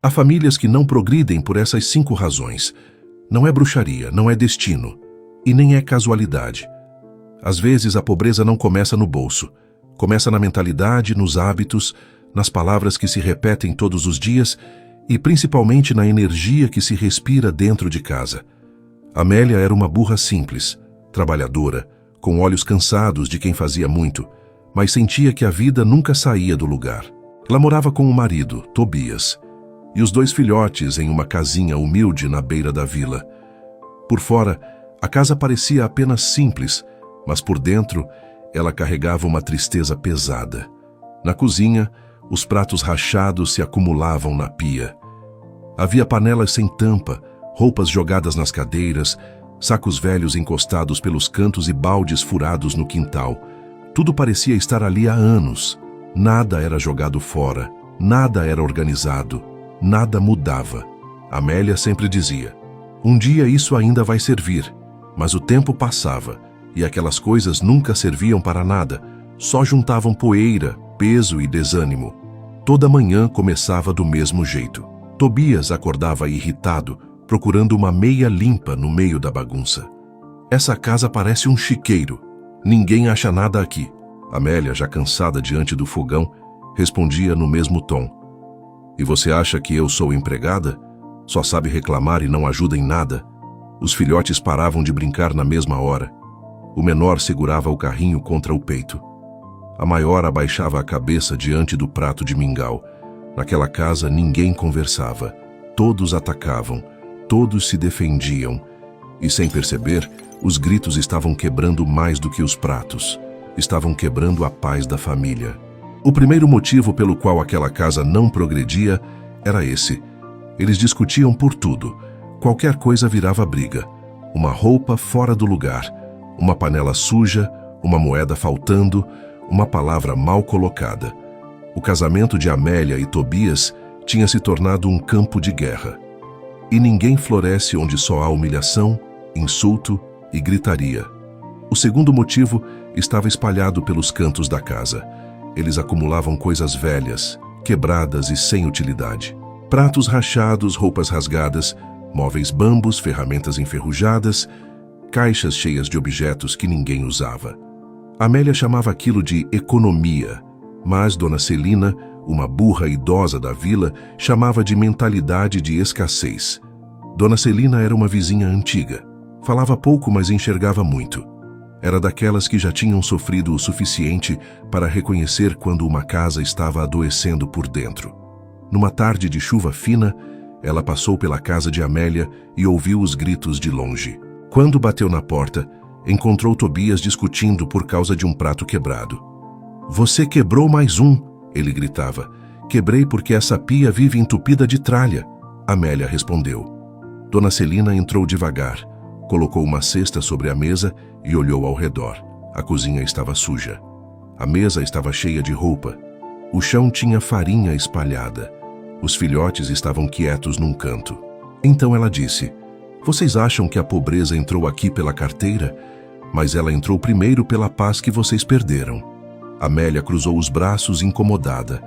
Há famílias que não progridem por essas 5 razões. Não é bruxaria, não é destino e nem é casualidade. Às vezes a pobreza não começa no bolso. Começa na mentalidade, nos hábitos, nas palavras que se repetem todos os dias e principalmente na energia que se respira dentro de casa. Amélia era uma burra simples, trabalhadora, com olhos cansados de quem fazia muito, mas sentia que a vida nunca saía do lugar. Ela morava com o marido, Tobias, e os 2 filhotes em uma casinha humilde na beira da vila. Por fora, a casa parecia apenas simples, mas por dentro, ela carregava uma tristeza pesada. Na cozinha, os pratos rachados se acumulavam na pia. Havia panelas sem tampa, roupas jogadas nas cadeiras, sacos velhos encostados pelos cantos e baldes furados no quintal. Tudo parecia estar ali há anos. Nada era jogado fora, nada era organizado, nada mudava. Amélia sempre dizia: um dia isso ainda vai servir. Mas o tempo passava e aquelas coisas nunca serviam para nada, só juntavam poeira, peso e desânimo. Toda manhã começava do mesmo jeito. Tobias acordava irritado, procurando uma meia limpa no meio da bagunça. Essa casa parece um chiqueiro. Ninguém acha nada aqui. Amélia, já cansada diante do fogão, respondia no mesmo tom: e você acha que eu sou empregada? Só sabe reclamar e não ajuda em nada. Os filhotes paravam de brincar na mesma hora. O menor segurava o carrinho contra o peito. A maior abaixava a cabeça diante do prato de mingau. Naquela casa ninguém conversava. Todos atacavam, todos se defendiam. E sem perceber, os gritos estavam quebrando mais do que os pratos. Estavam quebrando a paz da família. O primeiro motivo pelo qual aquela casa não progredia era esse. Eles discutiam por tudo. Qualquer coisa virava briga. Uma roupa fora do lugar, uma panela suja, uma moeda faltando, uma palavra mal colocada. O casamento de Amélia e Tobias tinha se tornado um campo de guerra. E ninguém floresce onde só há humilhação, insulto e gritaria. O segundo motivo estava espalhado pelos cantos da casa. Eles acumulavam coisas velhas, quebradas e sem utilidade. Pratos rachados, roupas rasgadas, móveis bambos, ferramentas enferrujadas, caixas cheias de objetos que ninguém usava. Amélia chamava aquilo de economia, mas Dona Celina, uma burra idosa da vila, chamava de mentalidade de escassez. Dona Celina era uma vizinha antiga. Falava pouco, mas enxergava muito. Era daquelas que já tinham sofrido o suficiente para reconhecer quando uma casa estava adoecendo por dentro. Numa tarde de chuva fina, ela passou pela casa de Amélia e ouviu os gritos de longe. Quando bateu na porta, encontrou Tobias discutindo por causa de um prato quebrado. "Você quebrou mais um", ele gritava. "Quebrei porque essa pia vive entupida de tralha", Amélia respondeu. Dona Celina entrou devagar, colocou uma cesta sobre a mesa e olhou ao redor. A cozinha estava suja. A mesa estava cheia de roupa. O chão tinha farinha espalhada. Os filhotes estavam quietos num canto. Então ela disse: "Vocês acham que a pobreza entrou aqui pela carteira? Mas ela entrou primeiro pela paz que vocês perderam." Amélia cruzou os braços incomodada.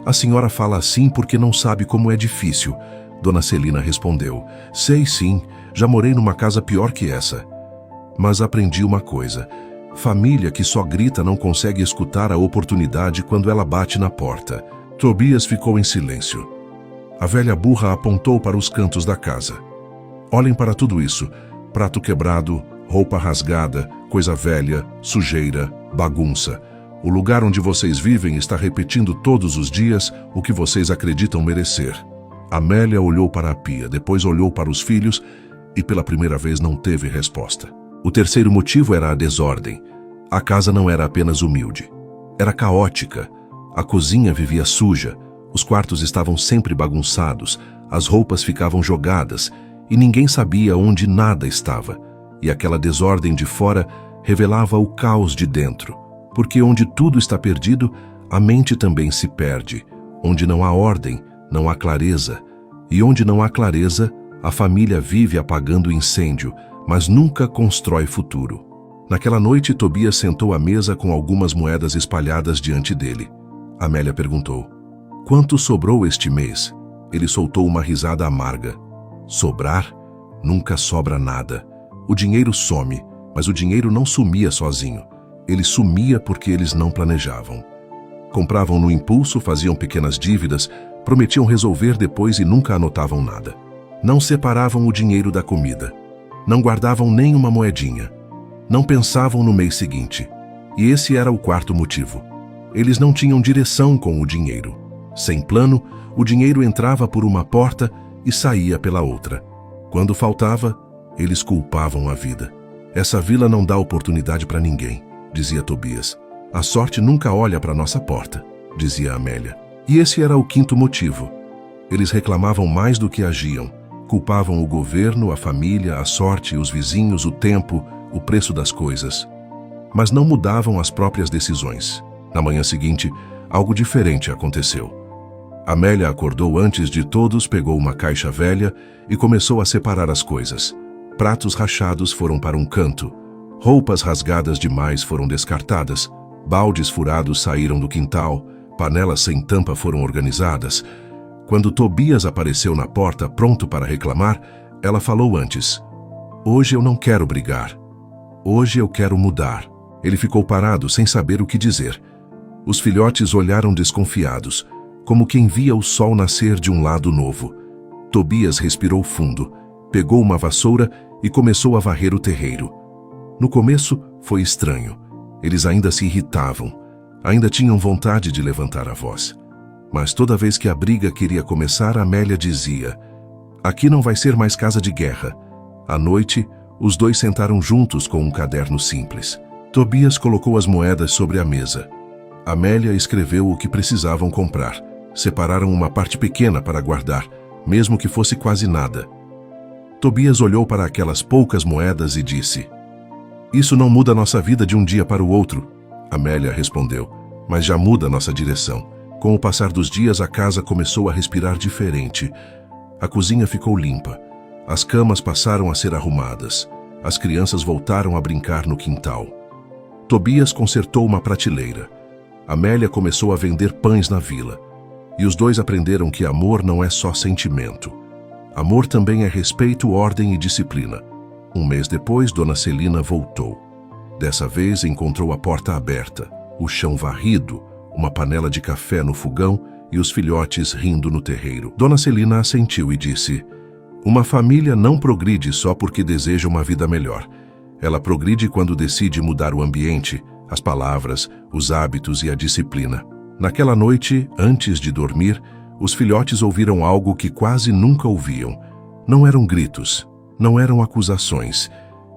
"A senhora fala assim porque não sabe como é difícil." Dona Celina respondeu: "Sei sim, já morei numa casa pior que essa. Mas aprendi uma coisa. Família que só grita não consegue escutar a oportunidade quando ela bate na porta." Tobias ficou em silêncio. A velha burra apontou para os cantos da casa. "Olhem para tudo isso. Prato quebrado, roupa rasgada, coisa velha, sujeira, bagunça. O lugar onde vocês vivem está repetindo todos os dias o que vocês acreditam merecer." Amélia olhou para a pia, depois olhou para os filhos e pela primeira vez não teve resposta. O terceiro motivo era a desordem. A casa não era apenas humilde. Era caótica. A cozinha vivia suja, os quartos estavam sempre bagunçados, as roupas ficavam jogadas e ninguém sabia onde nada estava. E aquela desordem de fora revelava o caos de dentro, porque onde tudo está perdido, a mente também se perde. Onde não há ordem, não há clareza. E onde não há clareza, a família vive apagando incêndio, mas nunca constrói futuro. Naquela noite, Tobias sentou à mesa com algumas moedas espalhadas diante dele. Amélia perguntou: "Quanto sobrou este mês?" Ele soltou uma risada amarga. Sobrar? Nunca sobra nada. O dinheiro some, mas o dinheiro não sumia sozinho. Ele sumia porque eles não planejavam. Compravam no impulso, faziam pequenas dívidas, prometiam resolver depois e nunca anotavam nada. Não separavam o dinheiro da comida. Não guardavam nem uma moedinha. Não pensavam no mês seguinte. E esse era o quarto motivo. Eles não tinham direção com o dinheiro. Sem plano, o dinheiro entrava por uma porta e saía pela outra. Quando faltava, eles culpavam a vida. Essa vila não dá oportunidade para ninguém, dizia Tobias. A sorte nunca olha para nossa porta, dizia Amélia. E esse era o quinto motivo. Eles reclamavam mais do que agiam. Culpavam o governo, a família, a sorte, os vizinhos, o tempo, o preço das coisas. Mas não mudavam as próprias decisões. Na manhã seguinte, algo diferente aconteceu. Amélia acordou antes de todos, pegou uma caixa velha e começou a separar as coisas. Pratos rachados foram para um canto. Roupas rasgadas demais foram descartadas. Baldes furados saíram do quintal. Panelas sem tampa foram organizadas. Quando Tobias apareceu na porta, pronto para reclamar, ela falou antes: "Hoje eu não quero brigar. Hoje eu quero mudar." Ele ficou parado, sem saber o que dizer. Os filhotes olharam desconfiados, como quem via o sol nascer de um lado novo. Tobias respirou fundo, pegou uma vassoura e começou a varrer o terreiro. No começo, foi estranho. Eles ainda se irritavam, ainda tinham vontade de levantar a voz. Mas toda vez que a briga queria começar, Amélia dizia: "Aqui não vai ser mais casa de guerra." À noite, os dois sentaram juntos com um caderno simples. Tobias colocou as moedas sobre a mesa. Amélia escreveu o que precisavam comprar. Separaram uma parte pequena para guardar, mesmo que fosse quase nada. Tobias olhou para aquelas poucas moedas e disse: "Isso não muda nossa vida de um dia para o outro." Amélia respondeu: "Mas já muda nossa direção." Com o passar dos dias, a casa começou a respirar diferente. A cozinha ficou limpa. As camas passaram a ser arrumadas. As crianças voltaram a brincar no quintal. Tobias consertou uma prateleira. Amélia começou a vender pães na vila. E os dois aprenderam que amor não é só sentimento. Amor também é respeito, ordem e disciplina. Um mês depois, Dona Celina voltou. Dessa vez, encontrou a porta aberta, o chão varrido, uma panela de café no fogão e os filhotes rindo no terreiro. Dona Celina assentiu e disse: "Uma família não progride só porque deseja uma vida melhor. Ela progride quando decide mudar o ambiente, as palavras, os hábitos e a disciplina." Naquela noite, antes de dormir, os filhotes ouviram algo que quase nunca ouviam. Não eram gritos, não eram acusações.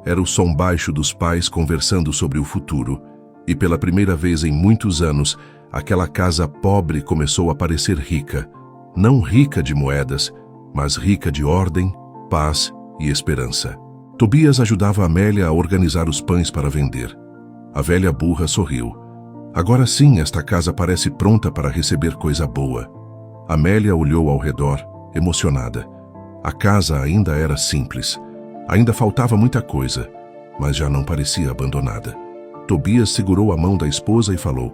Era o som baixo dos pais conversando sobre o futuro. E pela primeira vez em muitos anos, aquela casa pobre começou a parecer rica. Não rica de moedas, mas rica de ordem, paz e esperança. Tobias ajudava Amélia a organizar os pães para vender. A velha burra sorriu. Agora sim, esta casa parece pronta para receber coisa boa. Amélia olhou ao redor, emocionada. A casa ainda era simples. Ainda faltava muita coisa, mas já não parecia abandonada. Tobias segurou a mão da esposa e falou: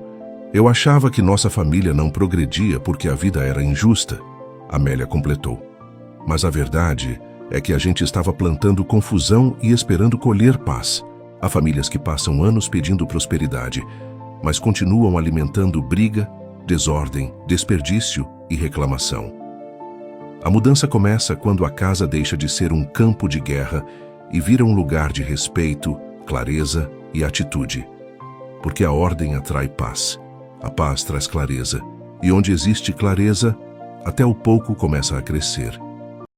"Eu achava que nossa família não progredia porque a vida era injusta." Amélia completou: "Mas a verdade é que a gente estava plantando confusão e esperando colher paz. Há famílias que passam anos pedindo prosperidade, mas continuam alimentando briga, desordem, desperdício e reclamação. A mudança começa quando a casa deixa de ser um campo de guerra e vira um lugar de respeito, clareza e atitude. Porque a ordem atrai paz, a paz traz clareza, e onde existe clareza, até o pouco começa a crescer."